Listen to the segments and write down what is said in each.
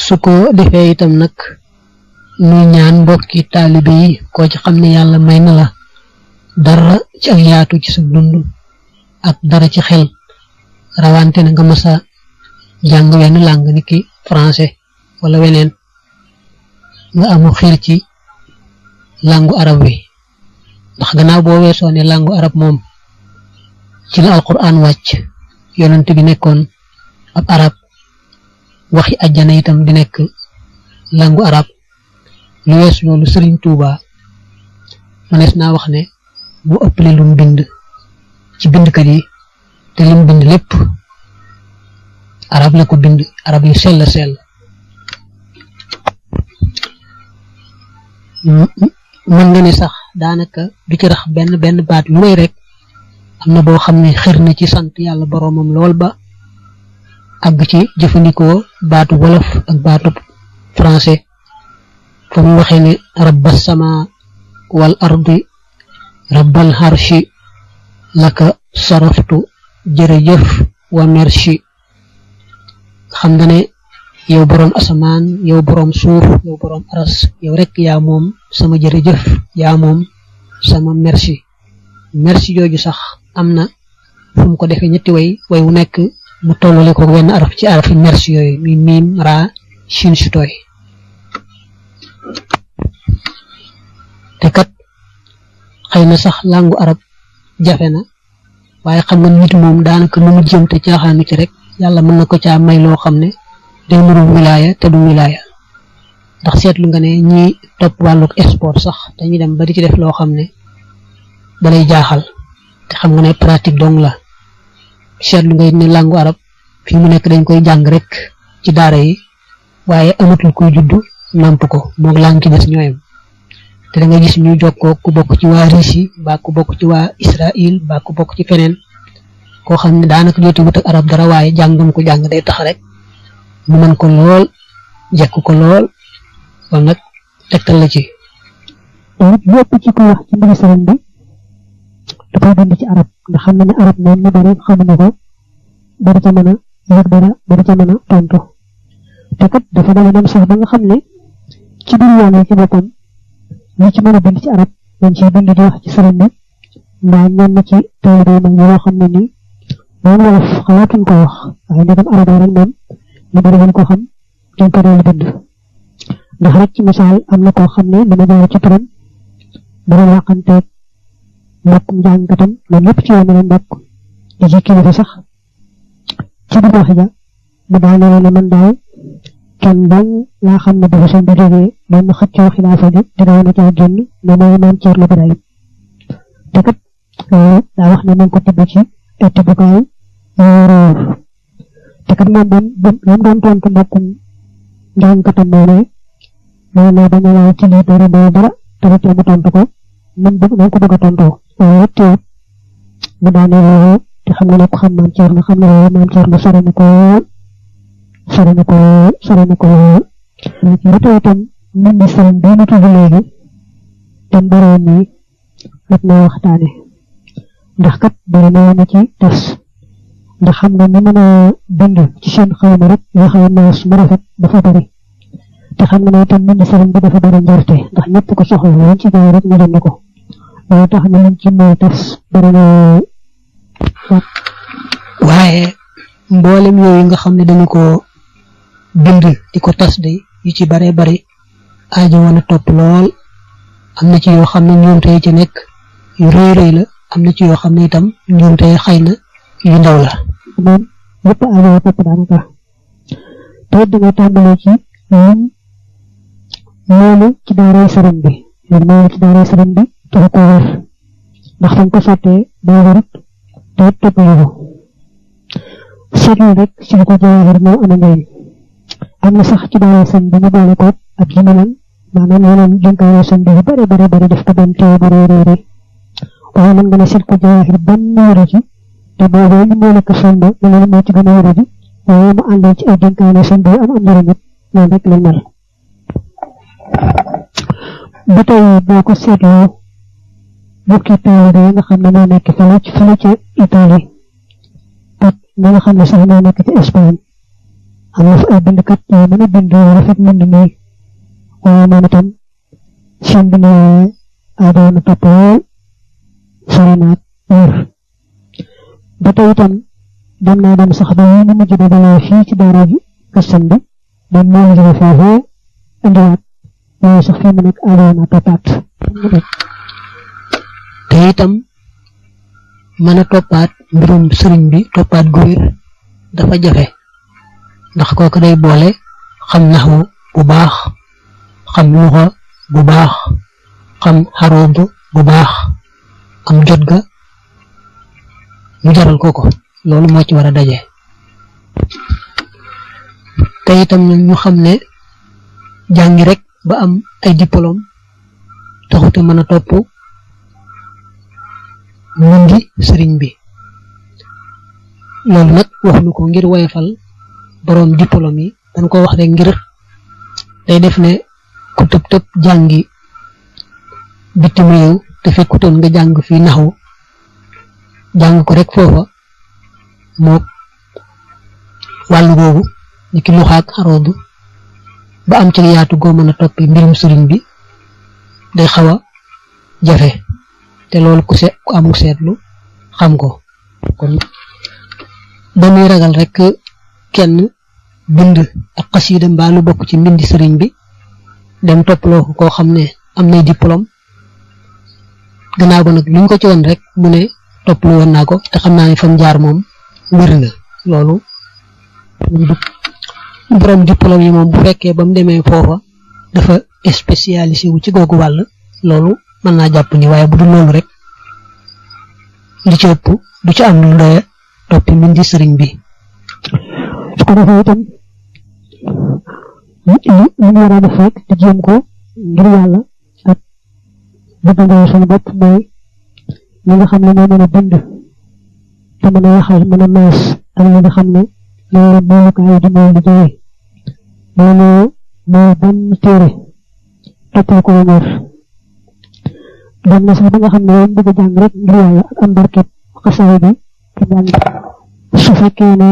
su ko defee itam nag ñuy ñaan mbokki taalibe yi koo ci xam ne yàlla may na la dara ci ak yaatu ci sa dund ak dara ci xel rawante na nga masa jàng wenn langue ni ki français wala weneen nga amu xiir ci langue arab wi ndax gannaaw boo weesoo ne langue arab moom ci la alquran wàcc yonent bi nekkoon ab arab waxi àjjana itam di nekk langue arab lu wees loolu Sëriñ Tuuba manees naa wax ne mu ëppale lu mu bind ci bindkat yi te li mu bind lépp arab la ko bind arab yu sell sell mën nga ne sax daanaka du ci rax benn baat lu may rek am na boo xam ne xir na ci sant yàlla boroomam lool ba àgg ci jëfandikoo baatu wolof ak baatu français fa mu waxee ne rabbas sama wal ardi rabbal harshi laka saraftu jërëjëf wa merci xam nga ne yow boroom asamaan yow boroom suuf yow boroom aras yow rek yaa moom sama jërëjëf yaa moom sama merci merci jooju sax am na fu mu ko defee ñetti way wu nekk mu tollale ko wenn araf ci arafi merci yooyu mi miim raa shin sutooy te kat xëy na sax langue arab jafe na waaye xam nga nit moom daanaka lu mu jëm te caaxaanu ci rek yàlla mën na ko caa may loo xam ne day nuru wilaaya te du wilaaya ndax seetlu nga ne ñi topp wàlluk sport sax dañuy dem ba di ci def loo xam ne dalay jaaxal te xam nga ne pratique dong la seetlu nga ne langue arab fi mu nekk dañ koy jàng rek ci daara yi waaye amatul koy juddu namp ko moog langue ci des ñooyam te da nga gis ñu jokkoo ku bokk ci waa Russie mbaa ku bokk ci waa Israël mbaa ku bokk ci feneen koo xam ne daanaka jotiwut ak arab dara waaye jàngam ko jàng day tax rek mu mën ko lool jekk ko lool kon nag tegtal la ci lépp ci ko wax ci mbiri sëriñ bi dafay bind ci arab ndax xam na ne arab moom ñu bari xamuñu ko bari ca mën a yëg dara bari ca mën a tontu te kat dafa dala dem sax ba nga xam ne ci biir yoon ci boppam li ci mën a bind ci arab dañ ciy bind di wax ci sëriñ bi mbaa ñenn ci taalibe mag ñi yoo xam ne nii moom wolof xalaatuñ ko wax waaye ndegam arab rek moom ñu bari dañ ko xam dañ ko doon bind ndax rek ci misaal am na koo xam ne dama jaar ci turam dara waxanteeg mbokk njàngkatam loolu lépp ci yoon lañ bokk di ci kilifa sax ci biir wax ja mu daaneel ne man daal kenn dong laa xam ne dafa seen bi jógee doon xëccoo xilaafa gi te dawoon na caa génn ne mooy maam Ceerno Birahim te kat daa wax ne nañ ko tibb ci ay tibbukaay réer te kat moom doon tontu mbokkum njàngkatam mooy ne bañ a laal ci lii dara dara te du tee mu tontu ko man ko bëgg a tontoo waaye teewut mu daaneel te xam nga ne ko xam maam Ceerno xam ne maam Ceerno sore na ko ba tey itam nit ñi sëriñ bi ñu tudd léegi te boroom yi mat na waxtaane ndax kat bari na ci tas ndax xam nga ni mën a bind ci seen xalima rek yoo xam ne su ma rafet dafa bari te xam nga ne itam nit ñi sëriñ bi dafa bari njarte ndax ñëpp ko soxla woon ci jaay rek ñu jënd ko loolu tax na liñ ci mooy tas bari na waaye mboolem yooyu nga xam ne dañu ko bind di ko tas de yu ci bare bari aajo woon a topp lool am na ci yoo xam ne njuumte yi ci nekk yu rëy la am na ci yoo xam ne itam njuumte yi xëy na yu ndaw la moom yëpp aajo topp daanaka te da nga tàmbalee ci loolu ci daaray sëriñ bi loolu ci daaray sëriñ bi taxu ko wér ndax fañ ko sottee daa wérut te topp yu seetlu rek ci ko jaawar moo am njëriñ am na sax ci daaray sëriñ bi ñu boole ko ak yi melam maanaam yeneen jënkaane sëriñ bi yu bari def ko benn téye bu réeréer waaye mën nga ne seet ko jaawar benn wéru ci te boobu ñu moo nekk sëriñ bi loolu moo ci gën a wéru ji waaye mu àndee ci ay jënkaane sëriñ bi am njëriñ it loolu rek la mel ba tey boo ko seetloo bokki taalibe yi nga xam ne moo nekk fële ci Italie ak ñi nga xam ne sax moo nekk ci Espagne am na fa ay bindkat yu mën a bind rafet mbind mi waaye moom itam seen bind yooyu aadoo na topp lool sori naag wër ba tey itam dem naa dem sax ba yi ñu mujj dajalee fii ci daara ji kastan bi moom moo ngi foofee indiwaat waaye sax fii mu nekk aadoo na toppaat te itam mën a toppaat mbirum sëriñ bi toppaat gu wér dafa jafe ndax kooku day boole xam naxwu bu baax xam luxa bu baax xam xaroob bu baax am jot ga mu jaral ko loolu moo ci war a daje te itam ñu xam ne jàngi rek ba am ay diplôme taxute mën a topp mbindi sëriñ bi loolu nag waxuñu ko ngir woyofal boroom diplôme yi dañ ko wax rek ngir day def ne ku tëb jàngi bitim réew te fekkutoon nga jàng fii naxu jàng ko rek foofa moo wàllu googu ni ki luxaak xaroodu ba am ci yaatu goo mën a toppi mbirum sëriñ bi day xaw a jafe te loolu ku amul seetlu xam ko kon dañuy ragal rek kenn bind ak xasiida mbaa lu bokk ci mbindi sëriñ bi dem topploo ko koo xam ne am nay diplôme gannaaw ba nag luñ ko ci woon rek mu ne topplu woon naa ko te xam naa ne fam jaar moom wér na loolu borom diplôme yi moom bu fekkee ba mu demee foofa dafa spécialisé wu ci googu wàll loolu mën naa jàpp ni waaye bu dul loolu rek li ci ëpp du ci am lu doye toppi mbindi sëriñ bi su ko defee itam li ñu war a def rek di jéem ko ngir yàlla ak bëgg suñu bopp mooy ñi nga xam ne ñoo mën a bind te mën a waxal mën a maas ak ñi nga xam ne ñoo la boolukaay di mooy liggéey loolu mooy benn téere toppal ko ñor dem na sax ba nga xam ne yoon bëgg a jàng rek ngir yàlla ak am barkeb xasaay bi te jàng su fekkee ne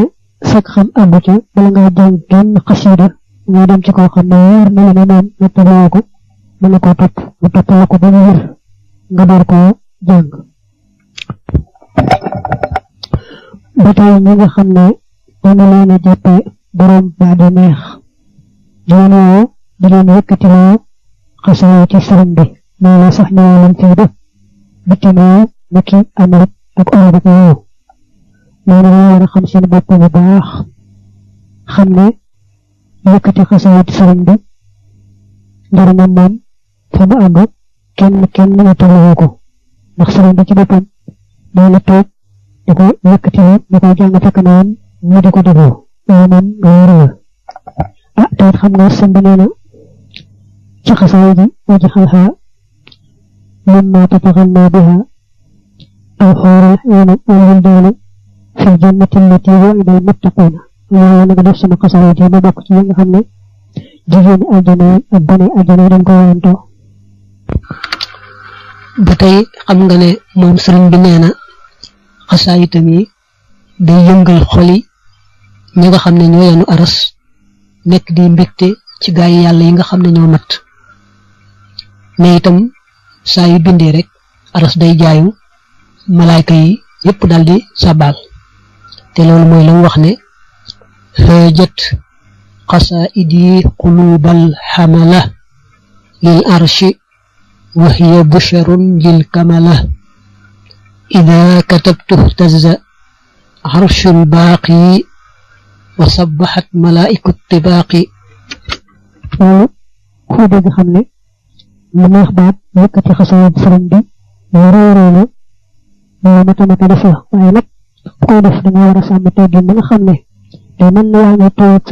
fekk xam àndu ca bala ngaa jàng genn xasiida ngay dem ci koo xam ne wóor na la ne moom nattaloo ko mën na koo topp mu toppal ko ba mu wér nga door koo jàng ba tey ñi nga xam ne dañu leen a jàppee borom baa di neex di leen woo di leen yëkkatiloo xasaay ci sëriñ bi moo la sax ñëwoo leen fii de bitim réew niki Amérique ak Europe ak yooyu loolu moo war a xam seen bopp bu baax xam ne yëkkati xasaayit sëriñ bi njëriñam moom fa mu àgg kenn ñettaluwu ko ndax sëriñ bi ci boppam moo la toog di ko yëkkati di ko jàng fekk naan ñu di ko déglu loolu moom loolu la ah te it xam nga sëñ bi nee na ci xasaayit yi waji xalxaa mimma tataghanna biha aw xoorul yoonu wal doole fi jannati allati wa'ida al-muttaquuna yàlla na nga def sama xasaayit yi ma bokk ci yi nga xam ne jigéeni àjjana ak gone àjjana dañ ko wayantoo ba tey xam nga ne moom sëriñ bi nee na xasaayitam yi day yëngal xoli ñi nga xam ne ñoo yenu aras nekk di mbégte ci gaay yi yàlla yi nga xam ne ñoo mat mais itam saa yu bindee rek aras day jaayu malaayka yi yépp daldi sabal te loolu mooy la mu wax ne hajat qasaidi qulubal hamala lil arshi wa hiya busharun lil kamala idha katabtu ihtazza arshul baqi wa sabbahat malaa'ikatu tibaqi loolu ku dégg xam ne lu neex baat yëkkati xasaayid sëriñ bi moo réeréelu loolu matamata def la waaye nag bu koy def danga war a sàmm teggin ba nga xam ne day mën na yaa ngi toog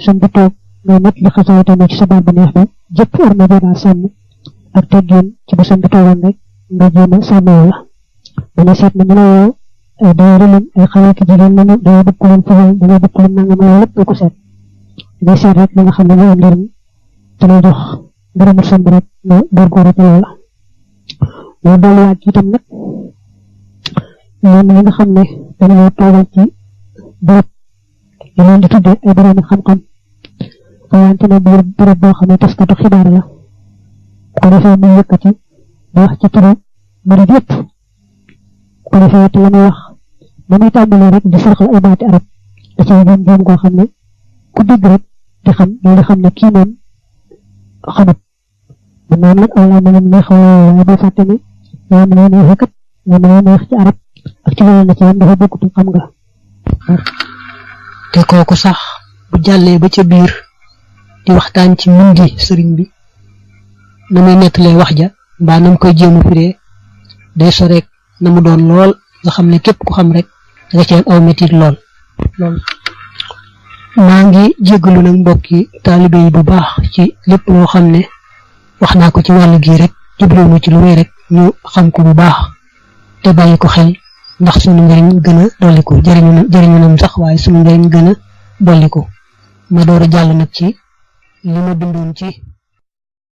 sëñ bi toog ngay mat li xasaayid tamit ci sa baat bu neex bi jëpp war na joodaa sàmm ak teggin ci bu sëñ bi toogoon rek nga jéem a sàmm la dana seet na ñu la woo ay daara leen ay xale ki jigéen lañu dañoo bëgg ku leen fexeel dañoo bëgg ku leen nangam loolu lépp nga ko seet ngay seet rek li nga xam ne moo am njëriñ te lay jox ngërëmul sëñ bi rek nga góorgóorlu ci loola moo dolliwaat ci itam nag ñoom ñi nga xam ne dañoo toogal ci barab ñu leen di tuddee ay borom xam-xam rawante na biir bërëb boo xam ne taskatu xibaar la ko defee mu yëkkati di wax ci turu murid yëpp ko defee te la muy wax ba muy tàmbalee rek di sarxal ay baati arab da cay juum juum koo xam ne ku dégg rek di xam loolu di xam ne kii moom xamut man noonu nag aw laa ma ngeen neex waaye boo fàtte ne yaa ma neex kat yaa ma neex ci arab ak ci loolu na ci yam dafa bokkutu xam nga te kooku sax bu jàllee ba ca biir di waxtaan ci mundi sëriñ bi na muy nettalee wax ja mbaa nam koy jéem a firee day soreek na mu doon lool nga xam ne képp ku xam rek da nga ci am aw metit lool maa ngi jéggalu nag mbokki taalibe yi bu baax ci lépp loo xam ne wax naa ko ci wàllu gi rek jubluwuma ci lu may rek ñu xam ko bu baax te bàyyi ko xel ndax sunu njëriñ gën a dolliku jëriñu nam sax waaye sunu njëriñ gën a dolliku ma door a jàll nag ci li ma bindoon ci